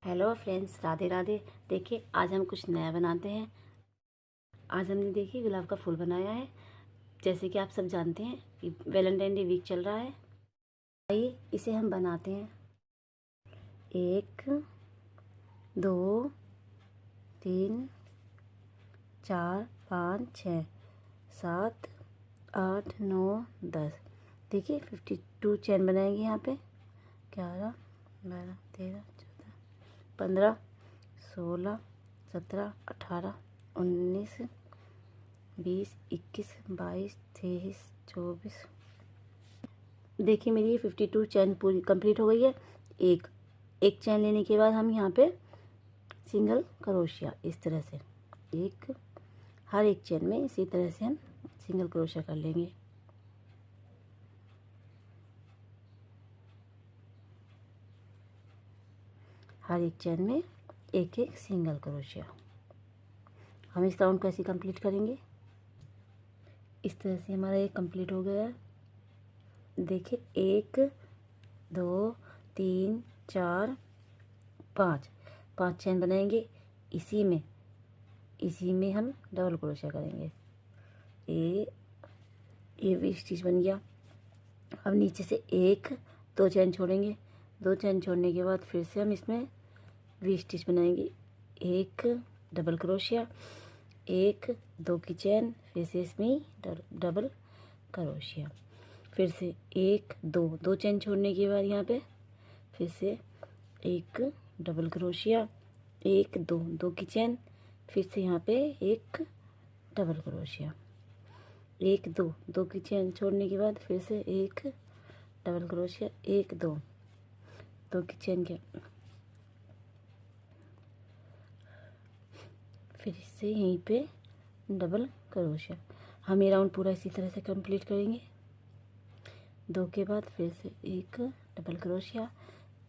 Hello friends, Radhe Radhe. देखिए आज हम कुछ नया बनाते हैं। आज हमने देखिए गुलाब का फूल बनाया है। जैसे कि आप सब जानते हैं कि वैलेंटाइन डे वीक चल रहा है। आइए इसे हम बनाते हैं। 1 2 3 4 5 6 7 8 9 10। देखिए 52 चैन बनाएंगे यहाँ पे। 11 12 13 14 15 16 17 18 19 20 21 22 23 24। देखिए मेरी ये 52 चैन पूरी कंप्लीट हो गई है। एक चैन लेने के बाद हम यहाँ पे सिंगल क्रोशिया इस तरह से हर एक चैन में इसी तरह से हम सिंगल क्रोशिया कर लेंगे। हर एक चैन में एक एक सिंगल क्रोशिया। हम इस राउंड को ऐसे कंप्लीट करेंगे। इस तरह से हमारा ये कंप्लीट हो गया है। देखिए 1 2 3 4 5 चैन बनाएंगे। इसी में हम डबल क्रोशिया करेंगे। ये भी स्टिच बन गया। अब नीचे से 2 चैन छोड़ेंगे। 2 चैन छोड़ने के बाद फिर से हम इसमें वी स्टिच बनाएंगे। 1 डबल क्रोशिया, 1 2 की चैन, फिर से इसमें डबल क्रोशिया, फिर से 1 2 चैन छोड़ने के बाद यहाँ पे फिर से 1 डबल क्रोशिया, 1 2 की चैन, फिर से यहाँ पे 1 डबल क्रोशिया, 1 2 की चैन छोड़ने के बाद फिर से 1 डबल क्रोशिया, 1 2 की चैन के फिर से यहीं पे डबल क्रोशिया। हम ये राउंड पूरा इसी तरह से कंप्लीट करेंगे। 2 के बाद फिर से 1 डबल क्रोशिया,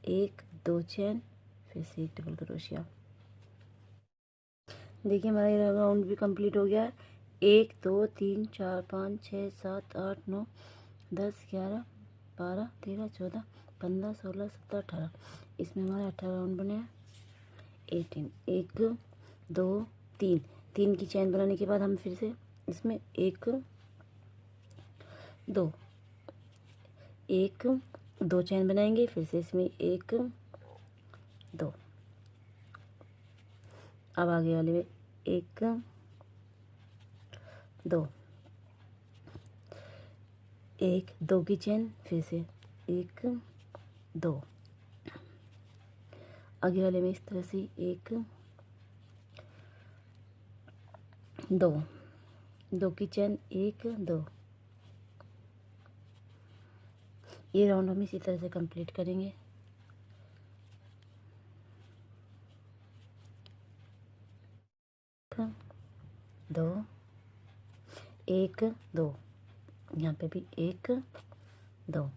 1 2 चैन, फिर से 1 डबल क्रोशिया। देखिए हमारा ये राउंड भी कंप्लीट हो गया है। 1 2 3 4 5 6 7 8 9 10 11 12 13 14 15 16 17 18। इसमें हमारे 18 राउंड बने हैं। 18 1 2 3 की चैन बनाने के बाद हम फिर से इसमें 1 2 चैन बनाएंगे। फिर से इसमें 1 2। अब आगे वाले में 1 2 की चैन, फिर से 1 2। आगे वाले में इस तरह से 1 2 की चैन, 1 2। ये राउंड हम इसी तरह से कंप्लीट करेंगे। दो 1 2, यहाँ पे भी 1 2,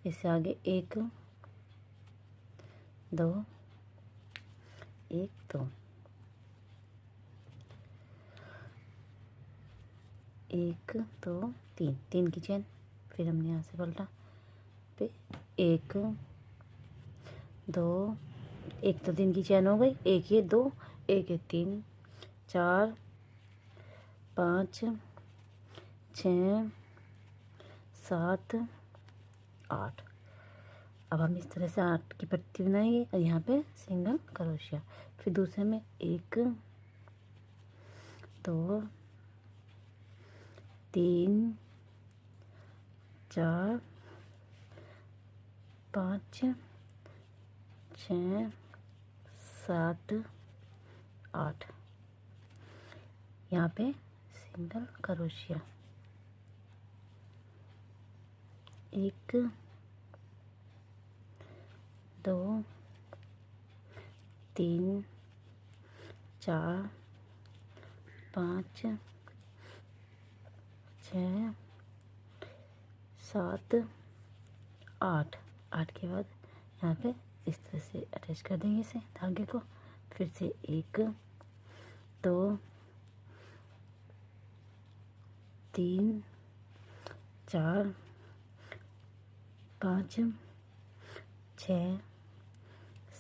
इससे आगे 1 2 1 2, 1 2 3 की चैन, फिर हमने यहाँ से पलटा पे 1 2, 1 तो 3 की चैन हो गई, 1 ये 2 1 ये 3 4 5 6 7 8। अब हम इस तरह से 8 की पट्टी बनाएंगे और यहाँ पे सिंगल क्रोशिया। फिर दूसरे में 1 2 3 4 5 6 7 8। यहाँ पे सिंगल क्रोशिया। 1 2 3 4 5 6 7 8। 8 के बाद यहाँ पे इस तरह से अटैच कर देंगे इसे धागे को। फिर से 1 2 3 4 5 6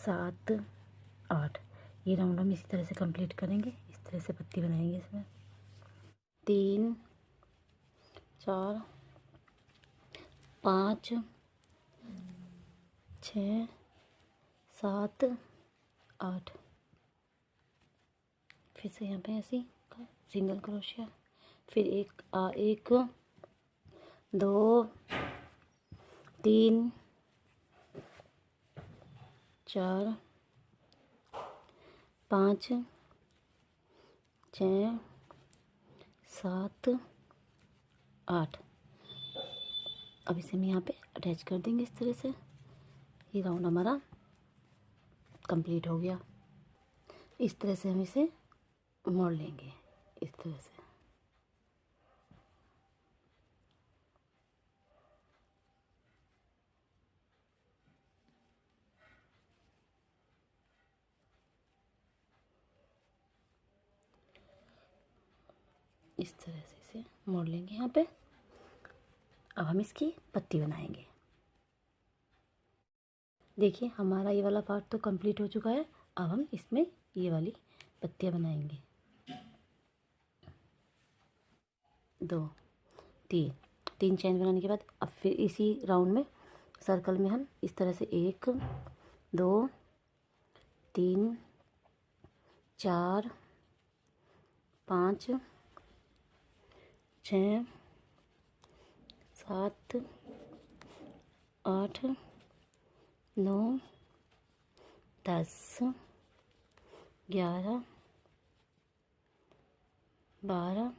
7 8। ये राउंड हम इसी तरह से कंप्लीट करेंगे। इस तरह से पत्ती बनाएंगे इसमें। 3 4 5 6 7 8। फिर से यहाँ पे ऐसे सिंगल क्रोशिया, फिर एक 2 3 4 5 6 7 8। अब इसे हम यहाँ पे अटैच कर देंगे इस तरह से। ये राउंड हमारा कंप्लीट हो गया। इस तरह से हम इसे मोड़ लेंगे, इस तरह से। इस तरह से इसे मोड़ लेंगे यहाँ पे। अब हम इसकी पत्ती बनाएंगे। देखिए हमारा ये वाला पार्ट तो कंप्लीट हो चुका है। अब हम इसमें ये वाली पत्तियाँ बनाएंगे। 2 3 चेन बनाने के बाद अब फिर इसी राउंड में सर्कल में हम इस तरह से 1 2 3 4 5 6 7 8 9 10 11 12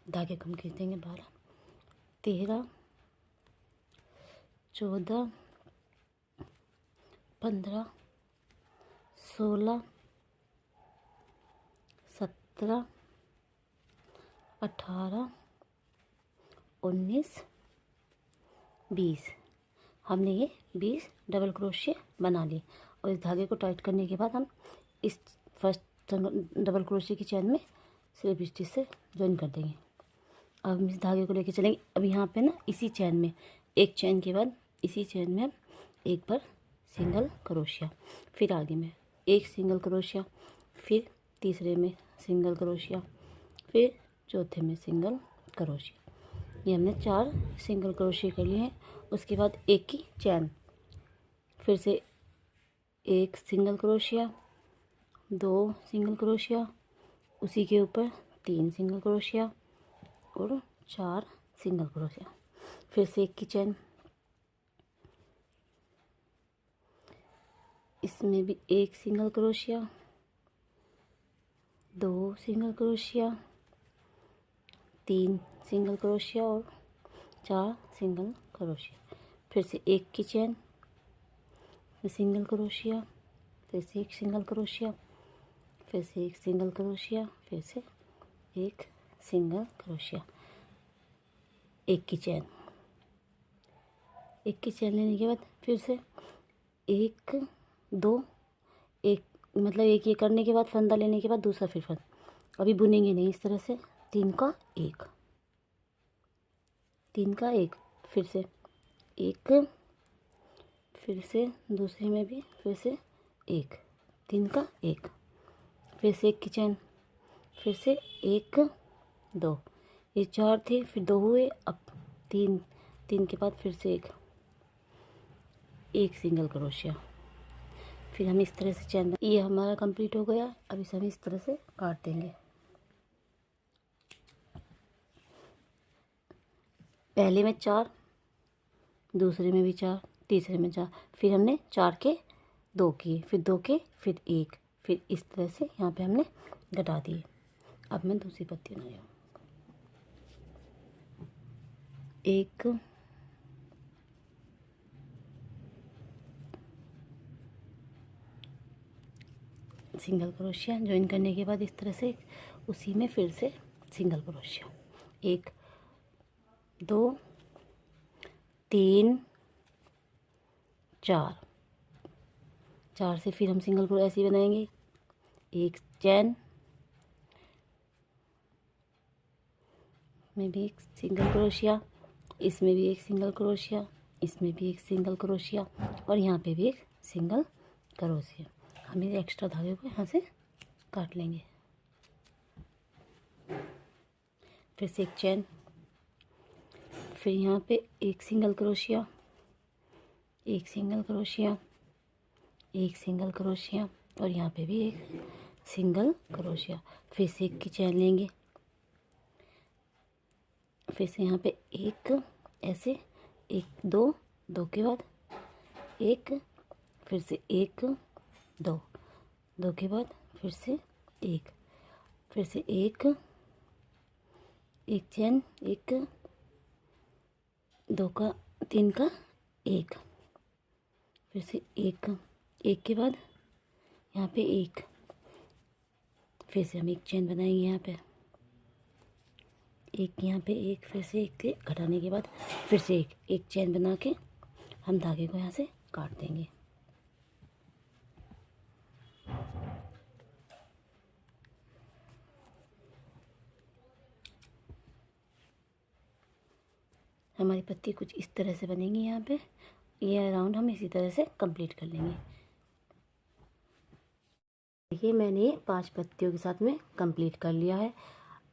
धागे कम खींच देंगे। 12 13 14 15 16 17 18 19 20। हमने ये 20 डबल क्रोशिया बना लिए। और इस धागे को टाइट करने के बाद हम इस फर्स्ट डबल क्रोशिया की चैन में स्लिप स्टिच से ज्वाइन कर देंगे। अब हम इस धागे को लेके चलेंगे। अब यहाँ पे ना इसी चैन में एक चैन के बाद इसी चैन में हम एक बार सिंगल क्रोशिया, फिर आगे में एक सिंगल क्रोशिया, फिर तीसरे में सिंगल क्रोशिया, फिर चौथे में सिंगल क्रोशिया। ये हमने 4 सिंगल क्रोशिया कर लिए हैं। उसके बाद एक की चैन, फिर से एक सिंगल क्रोशिया, 2 सिंगल क्रोशिया, उसी के ऊपर 3 सिंगल क्रोशिया और 4 सिंगल क्रोशिया, फिर से एक की चैन, इसमें भी एक single crochet, 2 single crochet, 3 single crochet और 4 सिंगल क्रोशिया, फिर से एक की चैन, फिर सिंगल क्रोशिया, फिर से एक सिंगल क्रोशिया, फिर से एक सिंगल क्रोशिया, फिर से एक सिंगल क्रोशिया, एक की चैन। एक की चैन लेने के बाद फिर से 1 2 एक, मतलब एक ये करने के बाद फंदा लेने के बाद दूसरा फिर फंदा। अभी बुनेंगे नहीं, इस तरह से 3 का 1 3 का 1, फिर से 1, फिर से दूसरे में भी फिर से 1 3 का 1, फिर से एक की चैन, फिर से 1 2, ये 4 थे, फिर 2 हुए, अब 3 3 के बाद फिर से एक सिंगल क्रोशिया, फिर हम इस तरह से चैन। ये हमारा कंप्लीट हो गया। अब इसे हम इस तरह से काट देंगे। पहले में 4, दूसरे में भी 4, तीसरे में 4, फिर हमने 4 के 2 किए, फिर 2 के, फिर 1, फिर इस तरह से यहाँ पे हमने घटा दिए। अब मैं दूसरी पत्ती बना रही हूँ। 1 सिंगल क्रोशिया, ज्वाइन करने के बाद इस तरह से उसी में फिर से सिंगल क्रोशिया, 1 2 3 4 4 से फिर हम सिंगल क्रोशिया ऐसे बनाएंगे। एक चैन में भी एक सिंगल क्रोशिया, इसमें भी एक सिंगल क्रोशिया, इसमें भी एक सिंगल क्रोशिया और यहाँ पे भी एक सिंगल क्रोशिया। हम ये एक्स्ट्रा धागे को यहाँ से काट लेंगे। फिर से एक चेन, फिर यहाँ पे एक सिंगल क्रोशिया, एक सिंगल क्रोशिया, एक सिंगल क्रोशिया और यहाँ पे भी एक सिंगल क्रोशिया। फिर से एक की चेन लेंगे, फिर से यहाँ पे एक ऐसे, एक दो, दो के बाद एक, फिर से एक दो, दो के बाद फिर से एक, फिर से एक, एक चेन, एक दो का, तीन का एक, फिर से एक, एक के बाद यहाँ पे एक, फिर से हम एक चेन बनाएंगे यहाँ पे, एक यहाँ पे एक, फिर से एक के घटाने के बाद फिर से एक चेन बना के हम धागे को यहाँ से काट देंगे। हमारी पत्ती कुछ इस तरह से बनेगी। यहाँ पे ये राउंड हम इसी तरह से कंप्लीट कर लेंगे। देखिए मैंने 5 पत्तियों के साथ में कंप्लीट कर लिया है।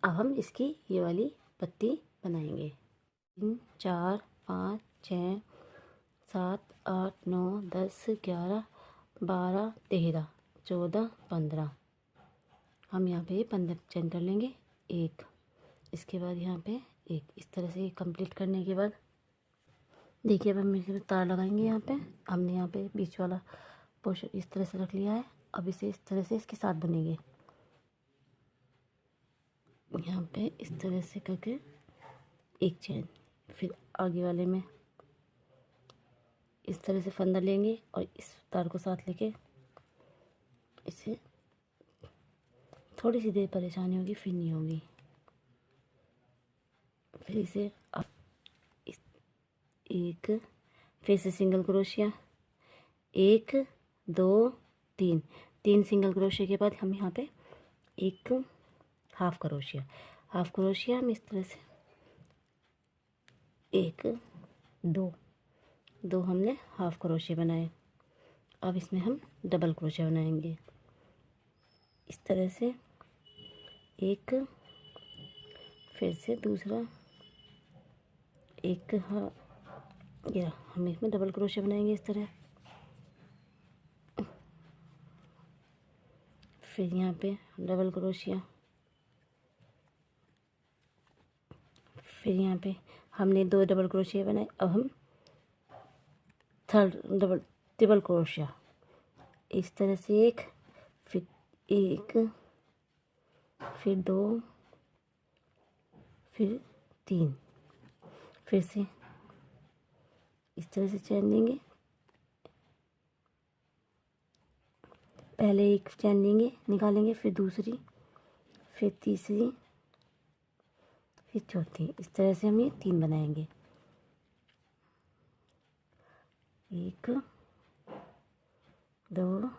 अब हम इसकी ये वाली पत्ती बनाएंगे। 3 4 5 6 7 8 9 10 11 12 13 14 15। हम यहाँ पे 15 चेन कर लेंगे। एक, इसके बाद यहाँ पे एक, इस तरह से कंप्लीट करने के बाद देखिए अब हम इसमें तार लगाएंगे। यहाँ पे हमने यहाँ पे बीच वाला पोर्शन इस तरह से रख लिया है। अब इसे इस तरह से इसके साथ बनेंगे। यहाँ पे इस तरह से करके एक चेन, फिर आगे वाले में इस तरह से फंदा लेंगे और इस तार को साथ लेके इसे थोड़ी सी देर परेशानी होगी, फिर नहीं होगी। फिर इसे एक, फिर से सिंगल क्रोशिया, एक दो तीन, तीन सिंगल क्रोशिया के बाद हम यहाँ पे एक हाफ क्रोशिया, हाफ क्रोशिया हम इस तरह से एक दो, दो हमने हाफ क्रोशिया बनाए। अब इसमें हम डबल क्रोशिया बनाएंगे इस तरह से, एक, फिर से दूसरा एक, हाँ या हम इसमें डबल क्रोशिया बनाएंगे इस तरह। फिर यहाँ पे डबल क्रोशिया, फिर यहाँ पे हमने 2 डबल क्रोशिया बनाए। अब हम थर्ड ट्रिपल क्रोशिया इस तरह से एक, फिर एक, फिर 2, फिर 3, फिर से इस तरह से चैन लेंगे। पहले एक चैन लेंगे, निकालेंगे, फिर दूसरी, फिर तीसरी, फिर चौथी। इस तरह से हम ये 3 बनाएंगे। एक, 2,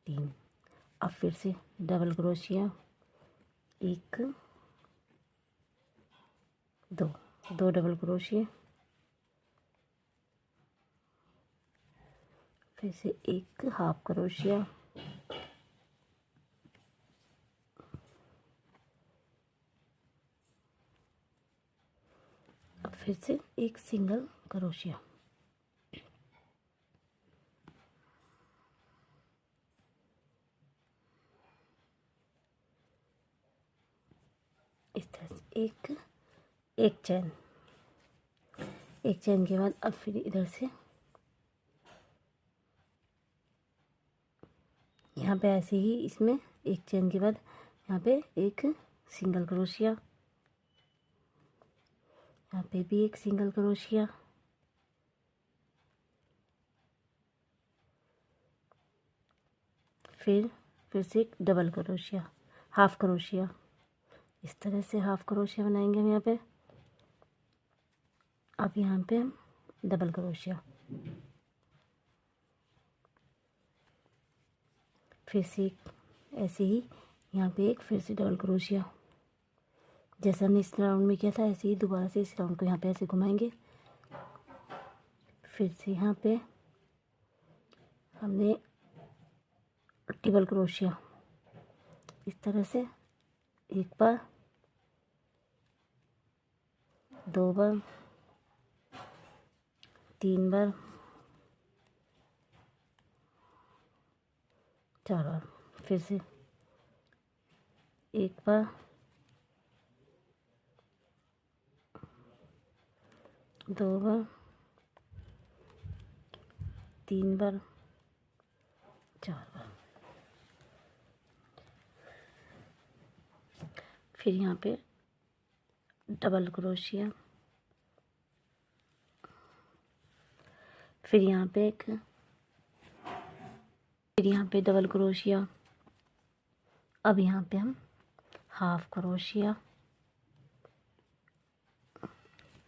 3। अब फिर से डबल क्रोशिया, एक, दो, दो डबल क्रोशिया, फिर से एक हाफ क्रोशिया, अब फिर से एक सिंगल क्रोशिया। इस तरह से एक चैन, एक चैन के बाद अब फिर इधर से यहाँ पे ऐसे ही इसमें एक चैन के बाद यहाँ पे एक सिंगल क्रोशिया, यहाँ पे भी एक सिंगल क्रोशिया, फिर से एक डबल क्रोशिया, हाफ क्रोशिया। इस तरह से हाफ क्रोशिया बनाएंगे हम यहाँ पे। अब यहाँ पे हम डबल क्रोशिया, फिर से एक ऐसे ही यहाँ पे एक, फिर से डबल क्रोशिया, जैसे हमने इस राउंड में किया था ऐसे ही दोबारा से इस राउंड को यहाँ पे ऐसे घुमाएंगे। फिर से यहाँ पे हमने डबल क्रोशिया इस तरह से एक बार, दो बार, तीन बार, चार बार, फिर से एक बार, दो बार, तीन बार, चार बार। फिर यहाँ पे डबल क्रोशिया, फिर यहाँ पे डबल क्रोशिया। अब यहाँ पे हम हाफ क्रोशिया,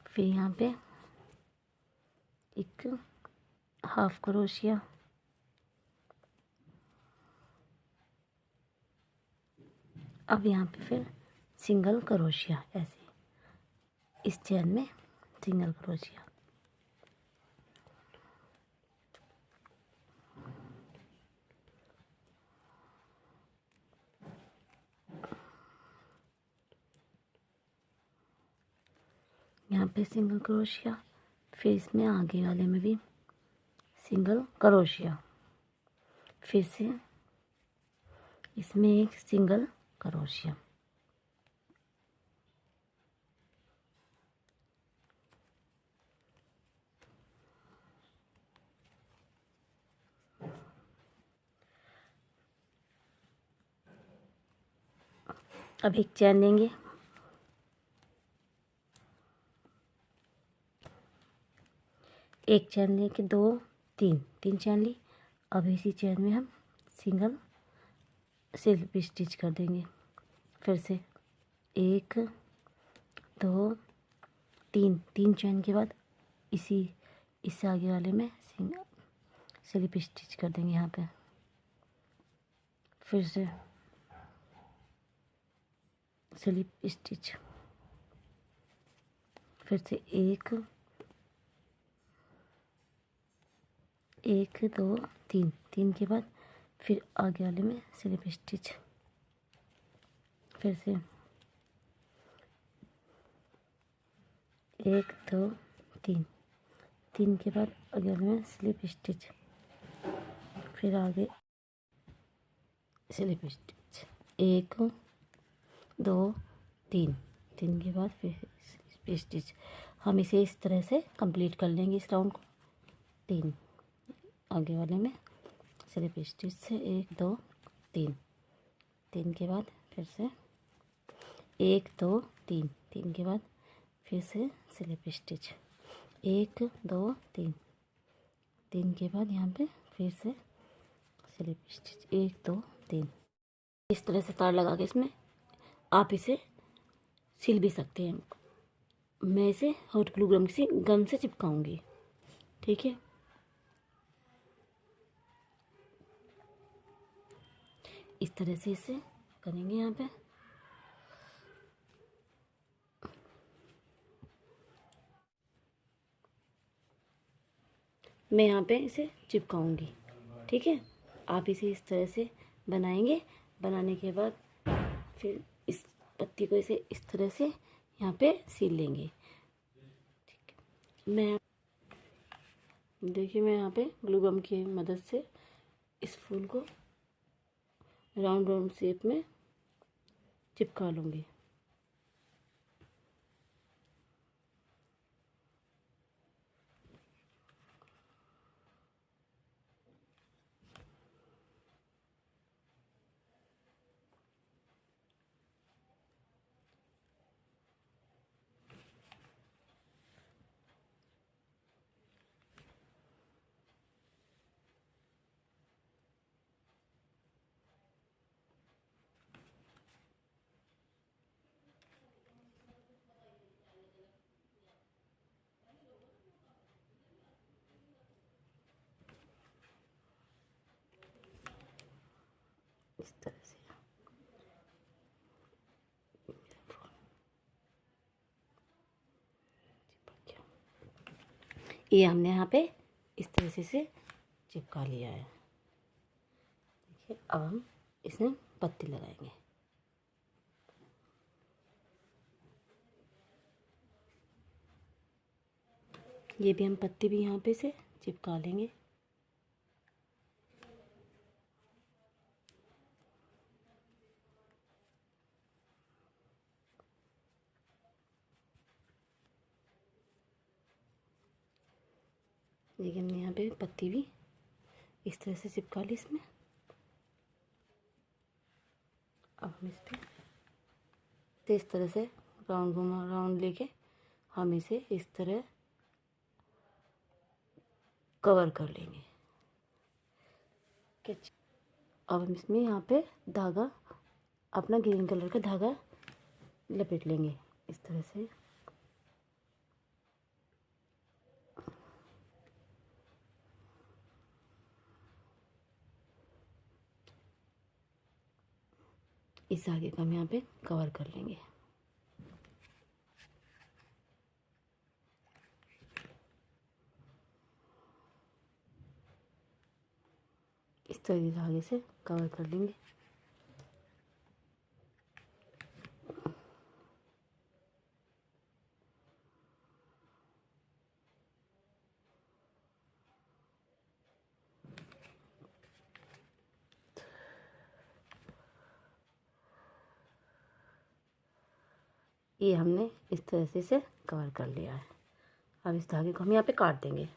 फिर यहाँ पे एक हाफ क्रोशिया, अब यहाँ पे फिर सिंगल क्रोशिया, ऐसे इस चेन में सिंगल क्रोशिया। यहाँ पे सिंगल क्रोशिया, फिर इसमें आगे वाले में भी सिंगल क्रोशिया, फिर से इसमें एक सिंगल क्रोशिया। अब एक चैन लेंगे, एक चैन लेके दो, तीन चैन ली। अब इसी चैन में हम सिंगल स्लिप स्टिच कर देंगे। फिर से एक, दो, तीन चैन के बाद इससे आगे वाले में सिंगल स्लिप स्टिच कर देंगे यहाँ पे। फिर से स्लिप स्टिच, फिर से एक, दो, तीन के बाद फिर आगे वाले में स्लिप स्टिच, फिर से एक, दो, तीन के बाद आगे वाले में स्लिप स्टिच, फिर आगे स्लिप स्टिच, एक, दो, तीन के बाद फिर स्लिप स्टिच। हम इसे इस तरह से कंप्लीट कर लेंगे इस राउंड को। तीन आगे वाले में स्लिप स्टिच से एक, दो, तीन के बाद फिर से एक, दो, तीन के बाद फिर से स्लिप स्टिच, एक, दो, तीन के बाद यहाँ पे फिर से स्लिप स्टिच, एक, दो, तीन। इस तरह से तार लगा के इसमें आप इसे सिल भी सकते हैं। मैं इसे हॉट ग्लू गन से चिपकाऊंगी, ठीक है। इस तरह से इसे करेंगे यहाँ पे। मैं यहाँ पे इसे चिपकाऊंगी, ठीक है। आप इसे इस तरह से बनाएंगे। बनाने के बाद फिर इस पत्ती को इसे इस तरह से यहाँ पे सिल लेंगे, ठीक है। मैं यहाँ पे ग्लू गम की मदद से इस फूल को राउंड शेप में चिपका लूँगी। इस तरह से ये हमने यहाँ पे इस तरह से चिपका लिया है। देखिए अब हम इसमें पत्ती लगाएंगे। ये भी हम पत्ती भी यहाँ पे से चिपका लेंगे। देखिए हमने यहाँ पे पत्ती भी इस तरह से चिपका ली इसमें। अब हम इस पे इस तरह से राउंड लेके हम इसे इस तरह कवर कर लेंगे। अब हम इसमें यहाँ पे धागा, अपना ग्रीन कलर का धागा लपेट लेंगे इस तरह से। इस धागे को हम यहाँ पे कवर कर लेंगे। इस तरह के धागे से कवर कर लेंगे। ये हमने इस तरह से कवर कर लिया है। अब इस धागे को हम यहाँ पे काट देंगे।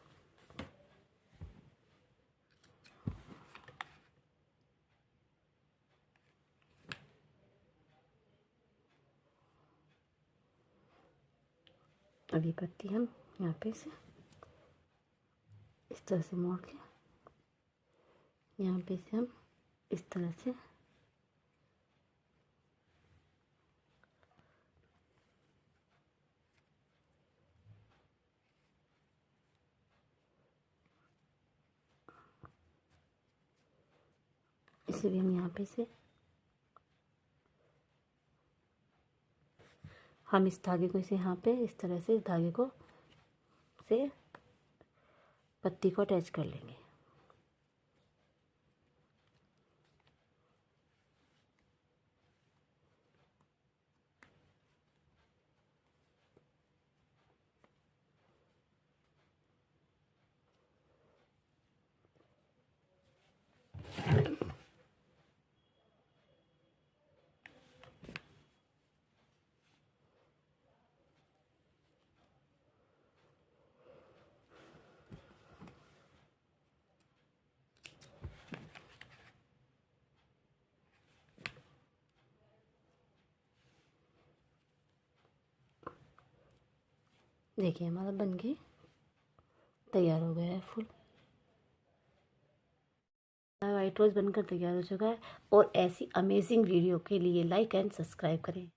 अब ये पत्ती हम यहाँ पे से इस तरह से मोड़ के यहाँ पे से हम इस तरह से इसे भी हम यहाँ पे से हम इस धागे को इसे यहाँ पे इस तरह से इस धागे को से पत्ती को अटैच कर लेंगे। देखिए हमारा बनके तैयार हो गया है फूल। वाइट रोज़ बनकर तैयार हो चुका है। और ऐसी अमेजिंग वीडियो के लिए लाइक एंड सब्सक्राइब करें।